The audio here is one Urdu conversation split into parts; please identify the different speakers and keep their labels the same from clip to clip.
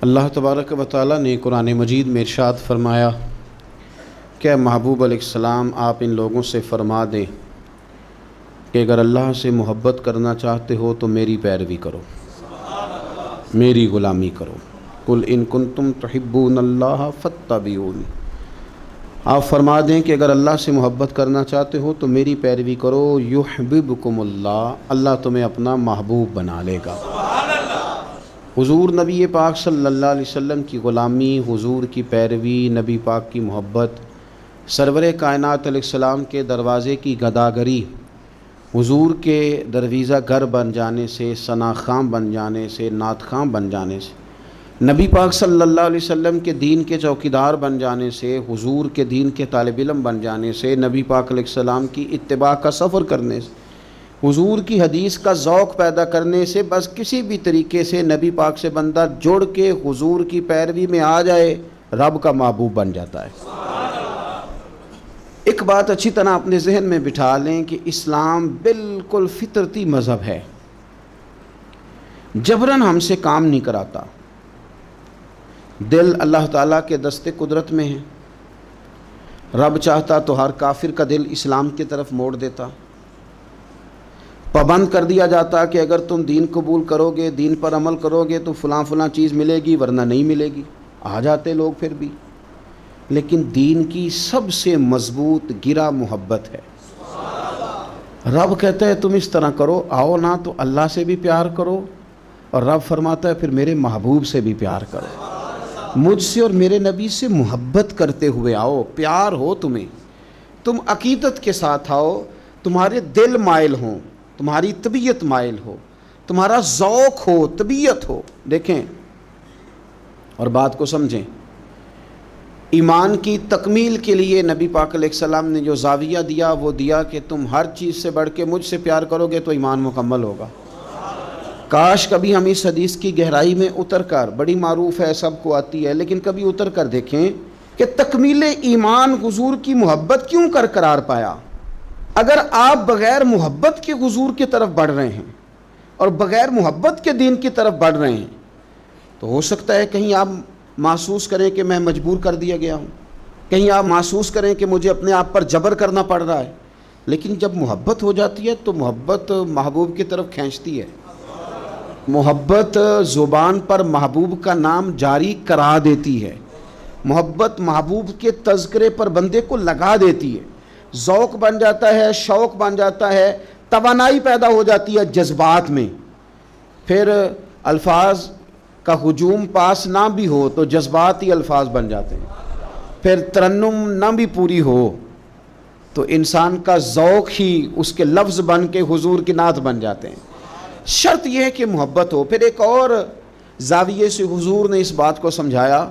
Speaker 1: اللہ تبارک و تعالیٰ نے قرآن مجید میں ارشاد فرمایا کہ محبوب علیہ السلام آپ ان لوگوں سے فرما دیں کہ اگر اللہ سے محبت کرنا چاہتے ہو تو میری پیروی کرو، میری غلامی کرو۔ قل ان کنتم تحبون اللہ فاتبعونی، آپ فرما دیں کہ اگر اللہ سے محبت کرنا چاہتے ہو تو میری پیروی کرو، یحببکم اللہ، اللہ تمہیں اپنا محبوب بنا لے گا۔ حضور نبی پاک صلی اللہ علیہ وسلم کی غلامی، حضور کی پیروی، نبی پاک کی محبت، سرور کائنات علیہ السلام کے دروازے کی گداگری، حضور کے درویزہ گر بن جانے سے، ثنا خواں بن جانے سے، نعت خواں بن جانے سے، نبی پاک صلی اللہ علیہ وسلم کے دین کے چوکیدار بن جانے سے، حضور کے دین کے طالب علم بن جانے سے، نبی پاک علیہ السلام کی اتباع کا سفر کرنے سے، حضور کی حدیث کا ذوق پیدا کرنے سے، بس کسی بھی طریقے سے نبی پاک سے بندہ جڑ کے حضور کی پیروی میں آ جائے، رب کا محبوب بن جاتا ہے۔ ایک بات اچھی طرح اپنے ذہن میں بٹھا لیں کہ اسلام بالکل فطرتی مذہب ہے، جبراً ہم سے کام نہیں کراتا۔ دل اللہ تعالیٰ کے دست قدرت میں ہے، رب چاہتا تو ہر کافر کا دل اسلام کی طرف موڑ دیتا، پابند کر دیا جاتا کہ اگر تم دین قبول کرو گے، دین پر عمل کرو گے تو فلاں فلاں چیز ملے گی، ورنہ نہیں ملے گی۔ آ جاتے لوگ پھر بھی، لیکن دین کی سب سے مضبوط گرہ محبت ہے۔ رب کہتا ہے تم اس طرح کرو، آؤ نا تو اللہ سے بھی پیار کرو، اور رب فرماتا ہے پھر میرے محبوب سے بھی پیار کرو، مجھ سے اور میرے نبی سے محبت کرتے ہوئے آؤ، پیار ہو تمہیں، تم عقیدت کے ساتھ آؤ، تمہارے دل مائل ہوں، تمہاری طبیعت مائل ہو، تمہارا ذوق ہو، طبیعت ہو۔ دیکھیں اور بات کو سمجھیں، ایمان کی تکمیل کے لیے نبی پاک علیہ السلام نے جو زاویہ دیا وہ دیا کہ تم ہر چیز سے بڑھ کے مجھ سے پیار کرو گے تو ایمان مکمل ہوگا۔ کاش کبھی ہم اس حدیث کی گہرائی میں اتر کر، بڑی معروف ہے، سب کو آتی ہے، لیکن کبھی اتر کر دیکھیں کہ تکمیل ایمان حضور کی محبت کیوں قرار پایا۔ اگر آپ بغیر محبت کے حضور کی طرف بڑھ رہے ہیں اور بغیر محبت کے دین کی طرف بڑھ رہے ہیں تو ہو سکتا ہے کہیں آپ محسوس کریں کہ میں مجبور کر دیا گیا ہوں، کہیں آپ محسوس کریں کہ مجھے اپنے آپ پر جبر کرنا پڑ رہا ہے، لیکن جب محبت ہو جاتی ہے تو محبت محبوب کی طرف کھینچتی ہے۔ محبت زبان پر محبوب کا نام جاری کرا دیتی ہے، محبت محبوب کے تذکرے پر بندے کو لگا دیتی ہے، ذوق بن جاتا ہے، شوق بن جاتا ہے، توانائی پیدا ہو جاتی ہے جذبات میں۔ پھر الفاظ کا ہجوم پاس نہ بھی ہو تو جذباتی الفاظ بن جاتے ہیں، پھر ترنم نہ بھی پوری ہو تو انسان کا ذوق ہی اس کے لفظ بن کے حضور کی نعت بن جاتے ہیں۔ شرط یہ ہے کہ محبت ہو۔ پھر ایک اور زاویے سے حضور نے اس بات کو سمجھایا،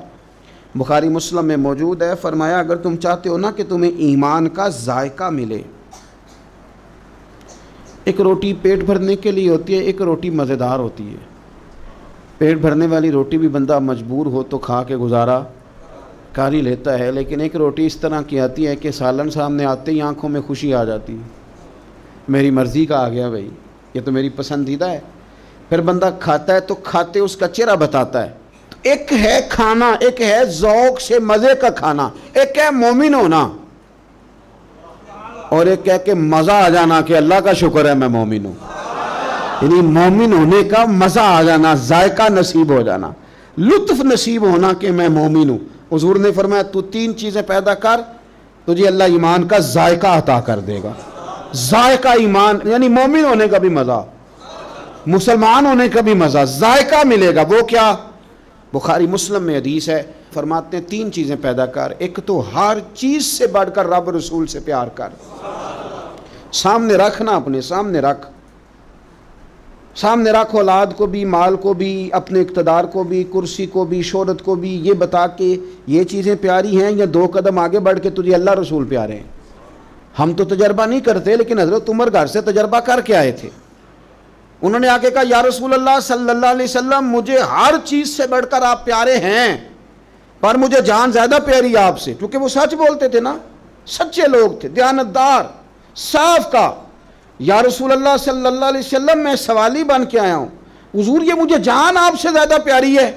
Speaker 1: بخاری مسلم میں موجود ہے، فرمایا اگر تم چاہتے ہو نا کہ تمہیں ایمان کا ذائقہ ملے، ایک روٹی پیٹ بھرنے کے لیے ہوتی ہے، ایک روٹی مزیدار ہوتی ہے۔ پیٹ بھرنے والی روٹی بھی بندہ مجبور ہو تو کھا کے گزارا کر ہی لیتا ہے، لیکن ایک روٹی اس طرح کی آتی ہے کہ سالن سامنے آتے ہی آنکھوں میں خوشی آ جاتی ہے، میری مرضی کا آ گیا بھائی، یہ تو میری پسندیدہ ہے۔ پھر بندہ کھاتا ہے تو کھاتے اس کا چہرہ بتاتا ہے۔ تو ایک ہے کھانا، ایک ہے ذوق سے مزے کا کھانا، ایک ہے مومن ہونا، اور ایک ہے کہ مزہ آ جانا کہ اللہ کا شکر ہے میں مومن ہوں، یعنی مومن ہونے کا مزہ آ جانا، ذائقہ نصیب ہو جانا، لطف نصیب ہونا کہ میں مومن ہوں۔ حضور نے فرمایا تو تین چیزیں پیدا کر، تجھے اللہ ایمان کا ذائقہ عطا کر دے گا۔ ذائقہ ایمان یعنی مومن ہونے کا بھی مزہ، مسلمان ہونے کا بھی مزہ، ذائقہ ملے گا۔ وہ کیا؟ بخاری مسلم میں حدیث ہے، فرماتے ہیں تین چیزیں پیدا کر، ایک تو ہر چیز سے بڑھ کر رب رسول سے پیار کر، سامنے رکھنا، اپنے سامنے رکھ، سامنے رکھ اولاد کو بھی، مال کو بھی، اپنے اقتدار کو بھی، کرسی کو بھی، شہرت کو بھی، یہ بتا کہ یہ چیزیں پیاری ہیں، یا دو قدم آگے بڑھ کے تجھے اللہ رسول پیارے ہیں۔ ہم تو تجربہ نہیں کرتے، لیکن حضرت عمر گھر سے تجربہ کر کے آئے تھے۔ انہوں نے آگے کہا یا رسول اللہ صلی اللہ علیہ وسلم، مجھے ہر چیز سے بڑھ کر آپ پیارے ہیں، پر مجھے جان زیادہ پیاری آپ سے، کیونکہ وہ سچ بولتے تھے نا، سچے لوگ تھے، دیانتدار، صاف کا۔ یا رسول اللہ صلی اللہ علیہ وسلم میں سوالی بن کے آیا ہوں، حضور یہ مجھے جان آپ سے زیادہ پیاری ہے۔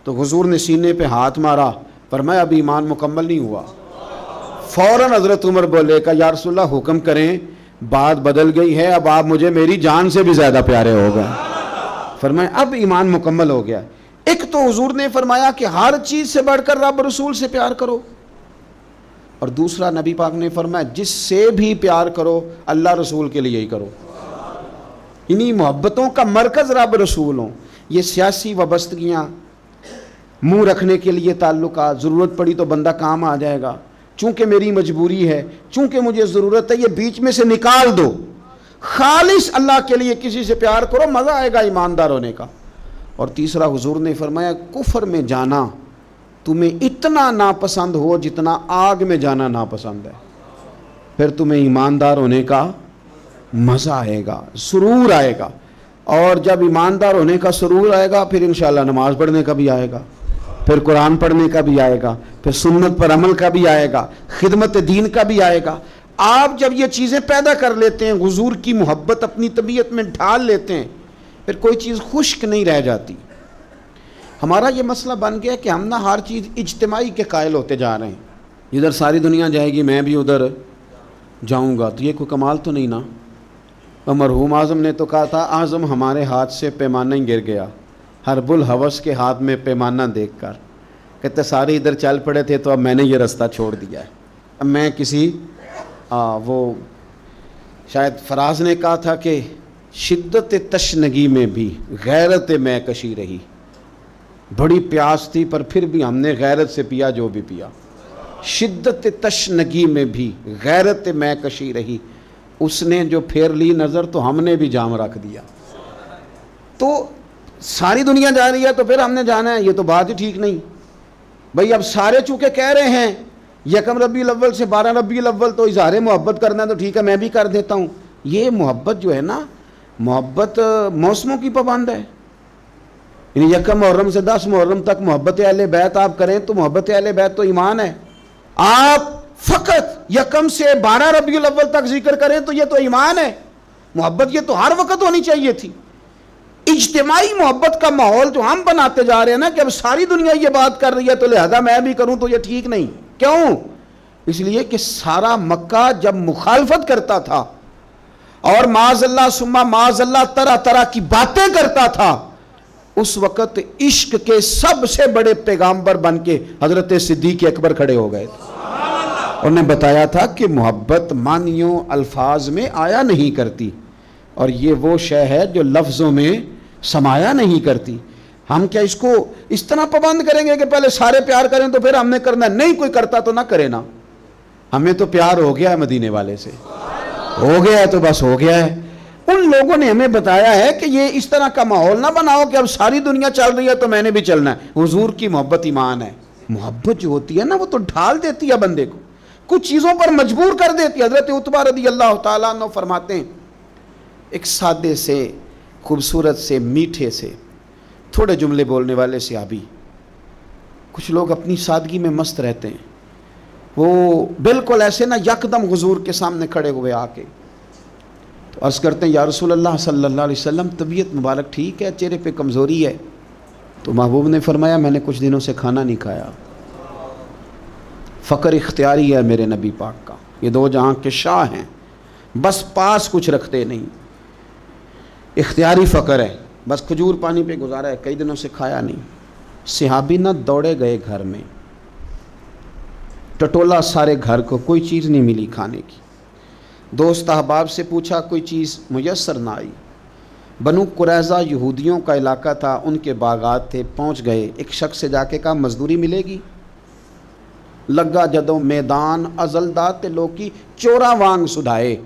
Speaker 1: تو حضور نے سینے پہ ہاتھ مارا، فرمایا ابھی ایمان مکمل نہیں ہوا۔ فوراً حضرت عمر بولے کہ یا رسول اللہ حکم کریں، بات بدل گئی ہے، اب آپ مجھے میری جان سے بھی زیادہ پیارے ہو گئے۔ فرمایا اب ایمان مکمل ہو گیا۔ ایک تو حضور نے فرمایا کہ ہر چیز سے بڑھ کر رب رسول سے پیار کرو، اور دوسرا نبی پاک نے فرمایا جس سے بھی پیار کرو اللہ رسول کے لیے ہی کرو۔ انہی محبتوں کا مرکز رب رسول ہوں۔ یہ سیاسی وابستگیاں، منہ رکھنے کے لیے تعلقات، ضرورت پڑی تو بندہ کام آ جائے گا، چونکہ میری مجبوری ہے، چونکہ مجھے ضرورت ہے، یہ بیچ میں سے نکال دو۔ خالص اللہ کے لیے کسی سے پیار کرو، مزہ آئے گا ایماندار ہونے کا۔ اور تیسرا حضور نے فرمایا کفر میں جانا تمہیں اتنا ناپسند ہو جتنا آگ میں جانا ناپسند ہے، پھر تمہیں ایماندار ہونے کا مزہ آئے گا، سرور آئے گا۔ اور جب ایماندار ہونے کا سرور آئے گا پھر انشاءاللہ نماز پڑھنے کا بھی آئے گا، پھر قرآن پڑھنے کا بھی آئے گا، پھر سنت پر عمل کا بھی آئے گا، خدمت دین کا بھی آئے گا۔ آپ جب یہ چیزیں پیدا کر لیتے ہیں، حضور کی محبت اپنی طبیعت میں ڈھال لیتے ہیں، پھر کوئی چیز خشک نہیں رہ جاتی۔ ہمارا یہ مسئلہ بن گیا کہ ہم نہ ہر چیز اجتماعی کے قائل ہوتے جا رہے ہیں، ادھر ساری دنیا جائے گی میں بھی ادھر جاؤں گا، تو یہ کوئی کمال تو نہیں نا۔ مرحوم اعظم نے تو کہا تھا اعظم ہمارے ہاتھ سے پیمانہ ہی گر گیا، حرب الحوث کے ہاتھ میں پیمانہ دیکھ کر، کہتے سارے ادھر چل پڑے تھے تو اب میں نے یہ رستہ چھوڑ دیا ہے، اب میں کسی وہ شاید فراز نے کہا تھا کہ شدت تشنگی میں بھی غیرت میں کشی رہی، بڑی پیاس تھی پر پھر بھی ہم نے غیرت سے پیا جو بھی پیا، شدت تشنگی میں بھی غیرت میں کشی رہی، اس نے جو پھیر لی نظر تو ہم نے بھی جام رکھ دیا۔ تو ساری دنیا جا رہی ہے تو پھر ہم نے جانا ہے، یہ تو بات ہی ٹھیک نہیں بھئی۔ اب سارے چونکہ کہہ رہے ہیں یکم ربیع الاول سے 12 ربیع الاول تو اظہار محبت کرنا ہے تو ٹھیک ہے میں بھی کر دیتا ہوں، یہ محبت جو ہے نا، محبت موسموں کی پابند ہے۔ یعنی یکم محرم سے 10 محرم تک محبت اہل بیت آپ کریں تو محبت اہل بیت تو ایمان ہے، آپ فقط یکم سے 12 ربیع الاول تک ذکر کریں تو یہ تو ایمان ہے۔ محبت یہ تو ہر وقت ہونی چاہیے تھی۔ اجتماعی محبت کا ماحول جو ہم بناتے جا رہے ہیں نا کہ اب ساری دنیا یہ بات کر رہی ہے تو لہذا میں بھی کروں، تو یہ ٹھیک نہیں۔ کیوں؟ اس لیے کہ سارا مکہ جب مخالفت کرتا تھا اور معاذ اللہ ثم معاذ اللہ طرح طرح کی باتیں کرتا تھا، اس وقت عشق کے سب سے بڑے پیغامبر بن کے حضرت صدیق اکبر کھڑے ہو گئے تھے۔ انہوں نے بتایا تھا کہ محبت معنیوں الفاظ میں آیا نہیں کرتی، اور یہ وہ شے ہے جو لفظوں میں سمایا نہیں کرتی۔ ہم کیا اس کو اس طرح پابند کریں گے کہ پہلے سارے پیار کریں تو پھر ہم نے کرنا ہے؟ نہیں، کوئی کرتا تو نہ کرے نا، ہمیں تو پیار ہو گیا ہے مدینے والے سے، ہو گیا ہے تو بس ہو گیا ہے۔ ان لوگوں نے ہمیں بتایا ہے کہ یہ اس طرح کا ماحول نہ بناؤ کہ اب ساری دنیا چل رہی ہے تو میں نے بھی چلنا ہے۔ حضور کی محبت ایمان ہے۔ محبت جو ہوتی ہے نا وہ تو ڈھال دیتی ہے بندے کو، کچھ چیزوں پر مجبور کر دیتی ہے۔ حضرت عتبہ رضی اللہ تعالیٰ عنہ فرماتے ہیں ایک سادے سے، خوبصورت سے، میٹھے سے، تھوڑے جملے بولنے والے صحابی، کچھ لوگ اپنی سادگی میں مست رہتے ہیں، وہ بالکل ایسے نا یکدم حضور کے سامنے کھڑے ہوئے آ کے تو عرض کرتے ہیں یا رسول اللہ صلی اللہ علیہ وسلم طبیعت مبارک ٹھیک ہے، چہرے پہ کمزوری ہے؟ تو محبوب نے فرمایا میں نے کچھ دنوں سے کھانا نہیں کھایا۔ فقر اختیاری ہے میرے نبی پاک کا، یہ دو جہاں کے شاہ ہیں، بس پاس کچھ رکھتے نہیں، اختیاری فقر ہے، بس کھجور پانی پہ گزارا ہے، کئی دنوں سے کھایا نہیں۔ صحابی نہ دوڑے گئے گھر میں، ٹٹولا سارے گھر کو، کوئی چیز نہیں ملی کھانے کی۔ دوست احباب سے پوچھا، کوئی چیز میسر نہ آئی۔ بنو قریظہ یہودیوں کا علاقہ تھا، ان کے باغات تھے، پہنچ گئے، ایک شخص سے جا کے کہا مزدوری ملے گی؟ لگا جدوں میدان ازلدات لوکی چورا وانگ سدھائے،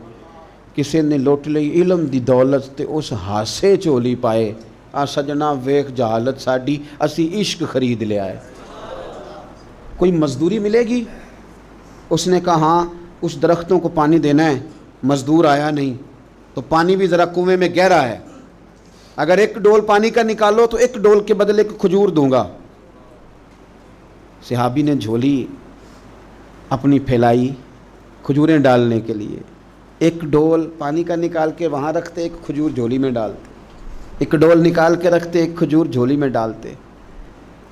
Speaker 1: کسی نے لوٹ لئی علم دی دولت تے اس ہاسے چولی پائے، آ سجنا ویخ جہالت ساڈی اسی عشق خرید لے آئے۔ کوئی مزدوری ملے گی؟ اس نے کہا ہاں، اس درختوں کو پانی دینا ہے، مزدور آیا نہیں، تو پانی بھی ذرا کنویں میں گہرا ہے، اگر ایک ڈول پانی کا نکالو تو ایک ڈول کے بدلے کھجور دوں گا۔ صحابی نے جھولی اپنی پھیلائی کھجوریں ڈالنے کے لیے، ایک ڈول پانی کا نکال کے وہاں رکھتے، ایک کھجور جھولی میں ڈالتے، ایک ڈول نکال کے رکھتے، ایک کھجور جھولی میں ڈالتے۔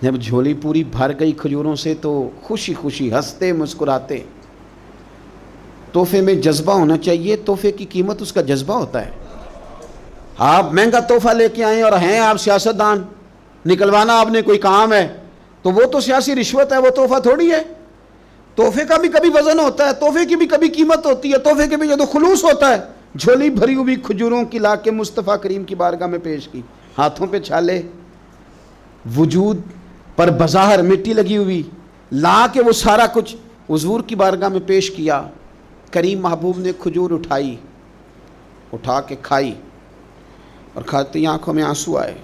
Speaker 1: جب جھولی پوری بھر گئی کھجوروں سے تو خوشی خوشی ہنستے مسکراتے. تحفے میں جذبہ ہونا چاہیے، تحفے کی قیمت اس کا جذبہ ہوتا ہے. آپ مہنگا تحفہ لے کے آئیں اور ہیں آپ سیاستدان، نکلوانا آپ نے کوئی کام ہے، تو وہ تو سیاسی رشوت ہے، وہ تحفہ تھوڑی ہے. تحفے کا بھی کبھی وزن ہوتا ہے، تحفے کی بھی کبھی قیمت ہوتی ہے، تحفے کے بھی جب خلوص ہوتا ہے. جھولی بھری ہوئی کھجوروں کی لا کے مصطفیٰ کریم کی بارگاہ میں پیش کی، ہاتھوں پہ چھالے، وجود پر بظاہر مٹی لگی ہوئی، لا کے وہ سارا کچھ حضور کی بارگاہ میں پیش کیا. کریم محبوب نے کھجور اٹھائی، اٹھا کے کھائی، اور کھاتے ہی آنکھوں میں آنسو آئے.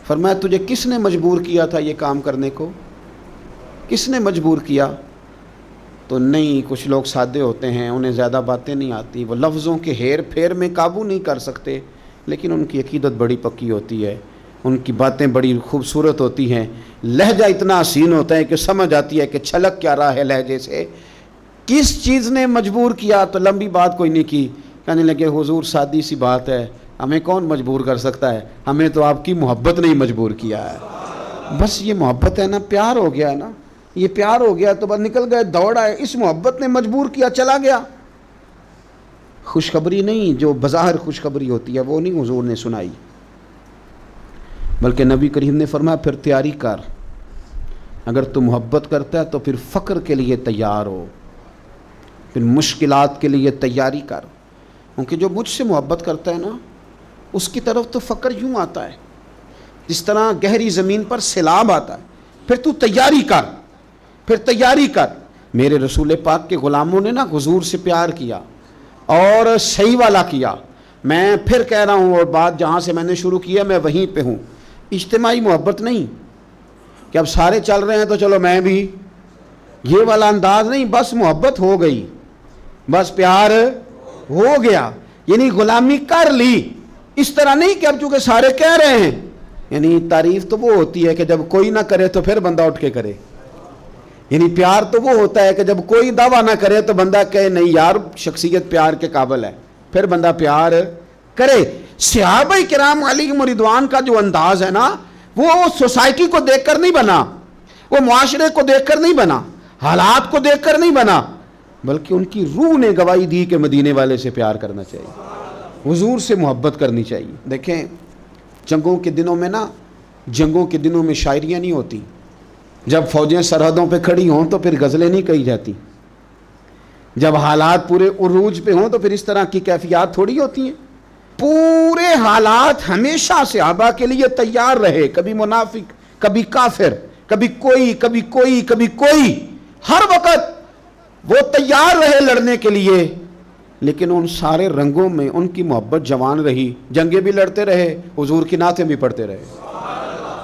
Speaker 1: فرمایا تجھے کس نے مجبور کیا تھا یہ کام کرنے کو؟ کس نے مجبور کیا؟ تو نہیں، کچھ لوگ سادے ہوتے ہیں، انہیں زیادہ باتیں نہیں آتی، وہ لفظوں کے ہیر پھیر میں قابو نہیں کر سکتے، لیکن ان کی عقیدت بڑی پکی ہوتی ہے، ان کی باتیں بڑی خوبصورت ہوتی ہیں، لہجہ اتنا حسین ہوتا ہے کہ سمجھ آتی ہے کہ چھلک کیا رہا ہے لہجے سے. کس چیز نے مجبور کیا؟ تو لمبی بات کوئی نہیں کی، کہنے لگے حضور سادی سی بات ہے، ہمیں کون مجبور کر سکتا ہے، ہمیں تو آپ کی محبت نے ہی مجبور کیا ہے. بس یہ محبت ہے نا، پیار ہو گیا ہے نا، یہ پیار ہو گیا تو بس نکل گئے، دوڑ آئے، اس محبت نے مجبور کیا، چلا گیا. خوشخبری نہیں، جو بظاہر خوشخبری ہوتی ہے وہ نہیں حضور نے سنائی، بلکہ نبی کریم نے فرمایا پھر تیاری کر، اگر تو محبت کرتا ہے تو پھر فقر کے لیے تیار ہو، پھر مشکلات کے لیے تیاری کر. کیونکہ جو مجھ سے محبت کرتا ہے نا، اس کی طرف تو فقر یوں آتا ہے جس طرح گہری زمین پر سیلاب آتا ہے. پھر تو تیاری کر، پھر تیاری کر. میرے رسول پاک کے غلاموں نے نا حضور سے پیار کیا اور صحیح والا کیا. میں پھر کہہ رہا ہوں، اور بات جہاں سے میں نے شروع کیا میں وہیں پہ ہوں، اجتماعی محبت نہیں کہ اب سارے چل رہے ہیں تو چلو میں بھی، یہ والا انداز نہیں. بس محبت ہو گئی، بس پیار ہو گیا، یعنی غلامی کر لی. اس طرح نہیں کہ اب چونکہ سارے کہہ رہے ہیں، یعنی تعریف تو وہ ہوتی ہے کہ جب کوئی نہ کرے تو پھر بندہ اٹھ کے کرے. یعنی پیار تو وہ ہوتا ہے کہ جب کوئی دعویٰ نہ کرے تو بندہ کہے نہیں یار شخصیت پیار کے قابل ہے، پھر بندہ پیار کرے. صحابہ کرام علیہم رضوان کا جو انداز ہے نا، وہ سوسائٹی کو دیکھ کر نہیں بنا، وہ معاشرے کو دیکھ کر نہیں بنا، حالات کو دیکھ کر نہیں بنا، بلکہ ان کی روح نے گواہی دی کہ مدینے والے سے پیار کرنا چاہیے، حضور سے محبت کرنی چاہیے. دیکھیں جنگوں کے دنوں میں نا، جنگوں کے دنوں میں شاعریاں نہیں ہوتی. جب فوجیں سرحدوں پہ کھڑی ہوں تو پھر غزلیں نہیں کہی جاتی. جب حالات پورے عروج پہ ہوں تو پھر اس طرح کی کیفیات تھوڑی ہوتی ہیں. پورے حالات ہمیشہ صحابہ کے لیے تیار رہے، کبھی منافق، کبھی کافر، کبھی کوئی، کبھی کوئی، کبھی کوئی، ہر وقت وہ تیار رہے لڑنے کے لیے. لیکن ان سارے رنگوں میں ان کی محبت جوان رہی، جنگیں بھی لڑتے رہے، حضور کی نعتیں بھی پڑھتے رہے.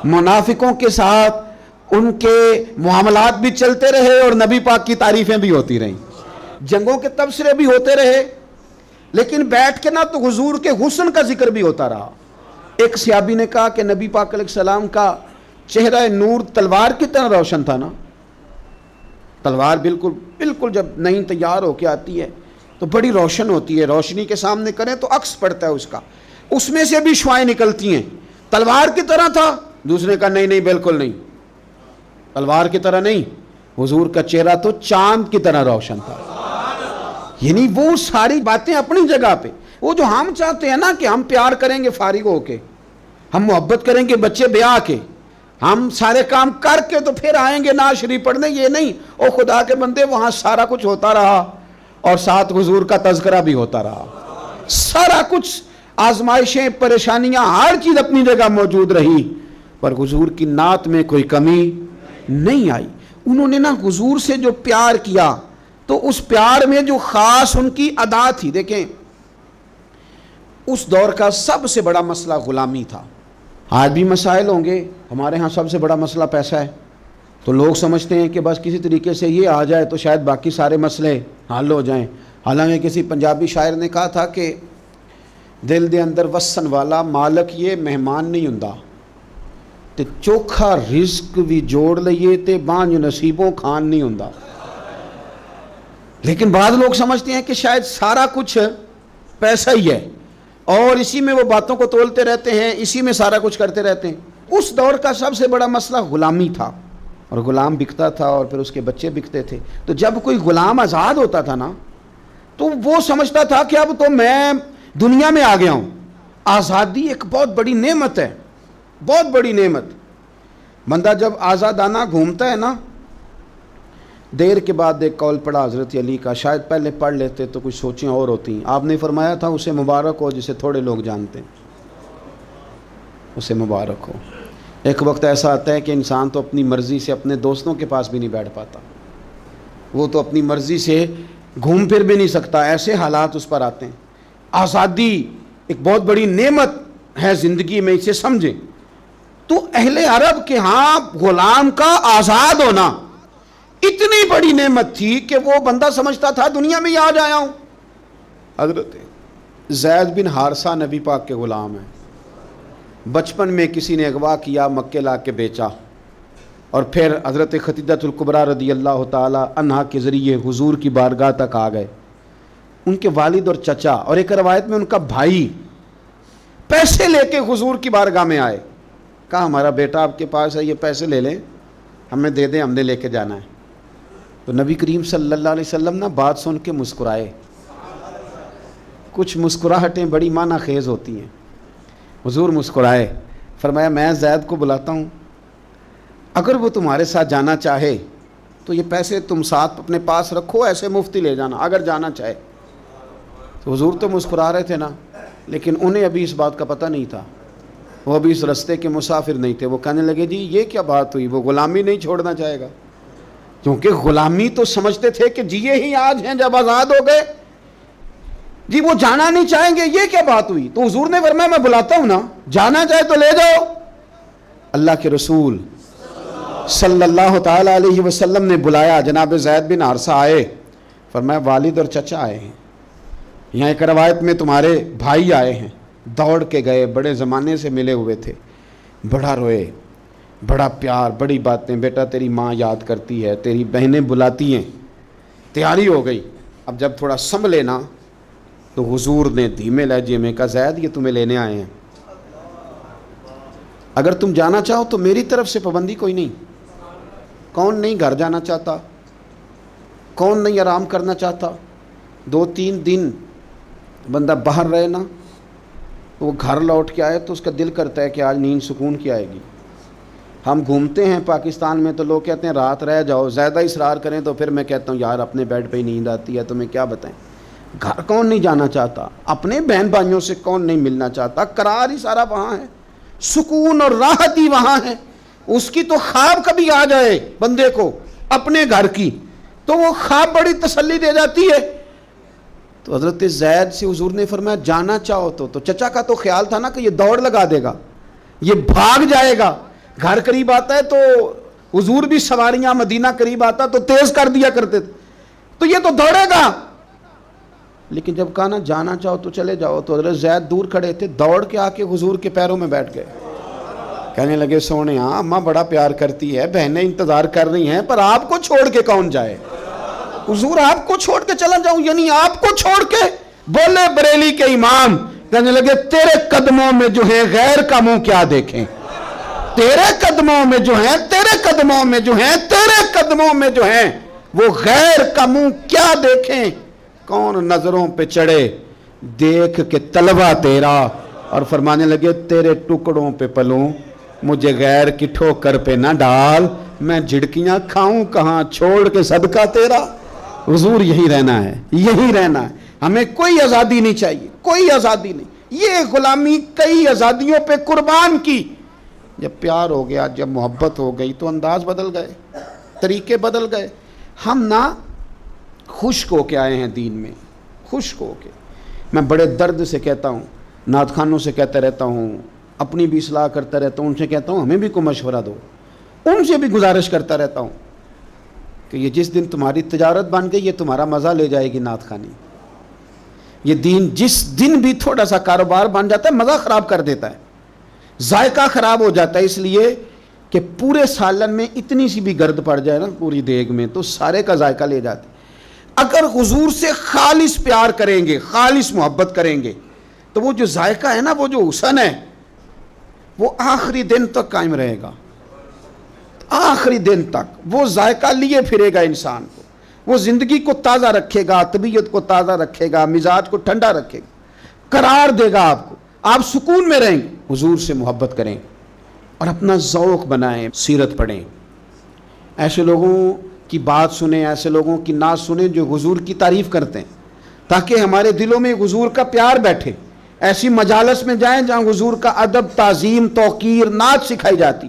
Speaker 1: منافقوں کے ساتھ ان کے معاملات بھی چلتے رہے اور نبی پاک کی تعریفیں بھی ہوتی رہیں، جنگوں کے تبصرے بھی ہوتے رہے، لیکن بیٹھ کے نہ تو حضور کے حسن کا ذکر بھی ہوتا رہا. ایک صحابی نے کہا کہ نبی پاک علیہ السلام کا چہرہ نور تلوار کی طرح روشن تھا نا. تلوار بالکل جب نئی تیار ہو کے آتی ہے تو بڑی روشن ہوتی ہے، روشنی کے سامنے کریں تو عکس پڑتا ہے اس کا، اس میں سے بھی شعائیں نکلتی ہیں. تلوار کی طرح تھا. دوسرے کا نہیں بالکل نہیں، تلوار کی طرح نہیں، حضور کا چہرہ تو چاند کی طرح روشن تھا. یعنی وہ ساری باتیں اپنی جگہ پہ، وہ جو ہم چاہتے ہیں نا کہ ہم پیار کریں گے فارغ ہو کے، ہم محبت کریں گے بچے بیاہ کے، ہم سارے کام کر کے تو پھر آئیں گے نعت شریف پڑھنے، یہ نہیں. او خدا کے بندے، وہاں سارا کچھ ہوتا رہا اور ساتھ حضور کا تذکرہ بھی ہوتا رہا، سارا کچھ، آزمائشیں، پریشانیاں، ہر چیز اپنی جگہ موجود رہی، پر حضور کی نعت میں کوئی کمی نہیں آئی. انہوں نے نا حضور سے جو پیار کیا تو اس پیار میں جو خاص ان کی ادا تھی. دیکھیں اس دور کا سب سے بڑا مسئلہ غلامی تھا. آج بھی مسائل ہوں گے، ہمارے ہاں سب سے بڑا مسئلہ پیسہ ہے، تو لوگ سمجھتے ہیں کہ بس کسی طریقے سے یہ آ جائے تو شاید باقی سارے مسئلے حل ہو جائیں. حالانکہ کسی پنجابی شاعر نے کہا تھا کہ دل دے اندر وسن والا مالک یہ مہمان نہیں ہوندا، تے چوکھا رزق بھی جوڑ لئیے تے بانج نصیبوں کھان نہیں ہوندا. لیکن بعض لوگ سمجھتے ہیں کہ شاید سارا کچھ پیسہ ہی ہے اور اسی میں وہ باتوں کو تولتے رہتے ہیں، اسی میں سارا کچھ کرتے رہتے ہیں. اس دور کا سب سے بڑا مسئلہ غلامی تھا، اور غلام بکتا تھا اور پھر اس کے بچے بکتے تھے. تو جب کوئی غلام آزاد ہوتا تھا نا تو وہ سمجھتا تھا کہ اب تو میں دنیا میں آ گیا ہوں. آزادی ایک بہت بڑی نعمت ہے، بہت بڑی نعمت. بندہ جب آزادانہ گھومتا ہے نا، دیر کے بعد ایک قول پڑھا حضرت علی کا، شاید پہلے پڑھ لیتے تو کچھ سوچیں اور ہوتی. آپ نے فرمایا تھا اسے مبارک ہو جسے تھوڑے لوگ جانتے ہیں، اسے مبارک ہو. ایک وقت ایسا آتا ہے کہ انسان تو اپنی مرضی سے اپنے دوستوں کے پاس بھی نہیں بیٹھ پاتا، وہ تو اپنی مرضی سے گھوم پھر بھی نہیں سکتا، ایسے حالات اس پر آتے ہیں. آزادی ایک بہت بڑی نعمت ہے زندگی میں، اسے سمجھیں. تو اہل عرب کے ہاں غلام کا آزاد ہونا اتنی بڑی نعمت تھی کہ وہ بندہ سمجھتا تھا دنیا میں ہی آ جایا ہوں. حضرت زید بن حارثہ نبی پاک کے غلام ہیں. بچپن میں کسی نے اغوا کیا، مکے لا کے بیچا، اور پھر حضرت خدیجہ الکبریٰ رضی اللہ تعالی عنہا کے ذریعے حضور کی بارگاہ تک آ گئے. ان کے والد اور چچا اور ایک روایت میں ان کا بھائی پیسے لے کے حضور کی بارگاہ میں آئے. کہا ہمارا بیٹا آپ کے پاس ہے، یہ پیسے لے لیں، ہمیں دے دیں، ہم نے لے کے جانا ہے. تو نبی کریم صلی اللہ علیہ وسلم نا بات سن کے مسکرائے. کچھ مسکراہٹیں بڑی معنی خیز ہوتی ہیں. حضور مسکرائے، فرمایا میں زید کو بلاتا ہوں، اگر وہ تمہارے ساتھ جانا چاہے تو یہ پیسے تم ساتھ اپنے پاس رکھو، ایسے مفتی لے جانا اگر جانا چاہے. تو حضور تو مسکرا رہے تھے نا، لیکن انہیں ابھی اس بات کا پتہ نہیں تھا، وہ ابھی اس رستے کے مسافر نہیں تھے. وہ کہنے لگے جی یہ کیا بات ہوئی، وہ غلامی نہیں چھوڑنا چاہے گا، کیونکہ غلامی تو سمجھتے تھے کہ جی ہی آج ہیں جب آزاد ہو گئے، جی وہ جانا نہیں چاہیں گے، یہ کیا بات ہوئی. تو حضور نے فرمایا میں بلاتا ہوں نا، جانا چاہے تو لے جاؤ. اللہ کے رسول صلی اللہ تعالی علیہ وسلم نے بلایا، جناب زید بن حارثہ آئے، فرمایا والد اور چچا آئے ہیں. یہاں ایک روایت میں تمہارے بھائی آئے ہیں. دوڑ کے گئے، بڑے زمانے سے ملے ہوئے تھے، بڑا روئے، بڑا پیار، بڑی باتیں. بیٹا تیری ماں یاد کرتی ہے، تیری بہنیں بلاتی ہیں. تیاری ہو گئی. اب جب تھوڑا سنبھلے نا تو حضور نے دھیمے لہجے میں کہا زید یہ تمہیں لینے آئے ہیں، اگر تم جانا چاہو تو میری طرف سے پابندی کوئی نہیں. کون نہیں گھر جانا چاہتا، کون نہیں آرام کرنا چاہتا. 2-3 دن بندہ باہر رہے نا، وہ گھر لوٹ کے آئے تو اس کا دل کرتا ہے کہ آج نیند سکون کی آئے گی. ہم گھومتے ہیں پاکستان میں تو لوگ کہتے ہیں رات رہ جاؤ، زیادہ اصرار کریں تو پھر میں کہتا ہوں یار اپنے بیڈ پہ ہی نیند آتی ہے، تمہیں کیا بتائیں. گھر کون نہیں جانا چاہتا، اپنے بہن بھائیوں سے کون نہیں ملنا چاہتا. قرار ہی سارا وہاں ہے، سکون اور راحت ہی وہاں ہے. اس کی تو خواب کبھی آ جائے بندے کو اپنے گھر کی تو وہ خواب بڑی تسلی دے جاتی ہے. تو حضرت زید سے حضور نے فرمایا جانا چاہو تو چچا کا تو خیال تھا نا کہ یہ دوڑ لگا دے گا، یہ بھاگ جائے گا. گھر قریب آتا ہے تو حضور بھی سواریاں، مدینہ قریب آتا تو تیز کر دیا کرتے تھے، تو یہ تو دوڑے گا. لیکن جب کہا نا جانا چاہو تو چلے جاؤ، تو حضرت زید دور کھڑے تھے، دوڑ کے آ کے حضور کے پیروں میں بیٹھ گئے. کہنے لگے سونے ہاں اماں بڑا پیار کرتی ہے، بہنیں انتظار کر رہی ہیں، پر آپ کو چھوڑ کے کون جائے. حضور آپ کو چھوڑ کے چلا جاؤں، یعنی آپ کو چھوڑ کے. بولے بریلی کے امام، کہنے لگے تیرے قدموں میں جو ہے غیر کا منہ کیا دیکھیں. تیرے قدموں میں جو ہیں، تیرے قدموں میں جو ہیں، تیرے قدموں میں جو ہیں وہ غیر کا منہ کیا دیکھیں. کون نظروں پہ چڑھے دیکھ کے طلبہ تیرا، اور فرمانے لگے تیرے ٹکڑوں پہ پلوں، مجھے غیر کی ٹھوکر پہ نہ ڈال، میں جھڑکیاں کھاؤں کہاں چھوڑ کے صدقہ تیرا. حضور یہی رہنا ہے، یہی رہنا ہے. ہمیں کوئی آزادی نہیں چاہیے، کوئی آزادی نہیں. یہ غلامی کئی آزادیوں پہ قربان کی. جب پیار ہو گیا، جب محبت ہو گئی تو انداز بدل گئے، طریقے بدل گئے. ہم نہ خشک ہو کے آئے ہیں دین میں، خشک ہو کے. میں بڑے درد سے کہتا ہوں، نعت خوانوں سے کہتا رہتا ہوں، اپنی بھی اصلاح کرتا رہتا ہوں، ان سے کہتا ہوں ہمیں بھی کوئی مشورہ دو. ان سے بھی گزارش کرتا رہتا ہوں کہ یہ جس دن تمہاری تجارت بن گئی، یہ تمہارا مزہ لے جائے گی نعت خوانی. یہ دین جس دن بھی تھوڑا سا کاروبار بن جاتا ہے، مزہ خراب کر دیتا ہے، ذائقہ خراب ہو جاتا ہے. اس لیے کہ پورے سالن میں اتنی سی بھی گرد پڑ جائے نا پوری دیگ میں تو سارے کا ذائقہ لے جاتی. اگر حضور سے خالص پیار کریں گے، خالص محبت کریں گے، تو وہ جو ذائقہ ہے نا، وہ جو حسن ہے، وہ آخری دن تک قائم رہے گا، آخری دن تک وہ ذائقہ لیے پھرے گا انسان کو، وہ زندگی کو تازہ رکھے گا، طبیعت کو تازہ رکھے گا، مزاج کو ٹھنڈا رکھے گا، قرار دے گا آپ کو، آپ سکون میں رہیں گے۔ حضور سے محبت کریں اور اپنا ذوق بنائیں، سیرت پڑھیں، ایسے لوگوں کی بات سنیں، ایسے لوگوں کی نعت سنیں جو حضور کی تعریف کرتے ہیں، تاکہ ہمارے دلوں میں حضور کا پیار بیٹھے۔ ایسی مجالس میں جائیں جہاں حضور کا ادب، تعظیم، توقیر، نعت سکھائی جاتی۔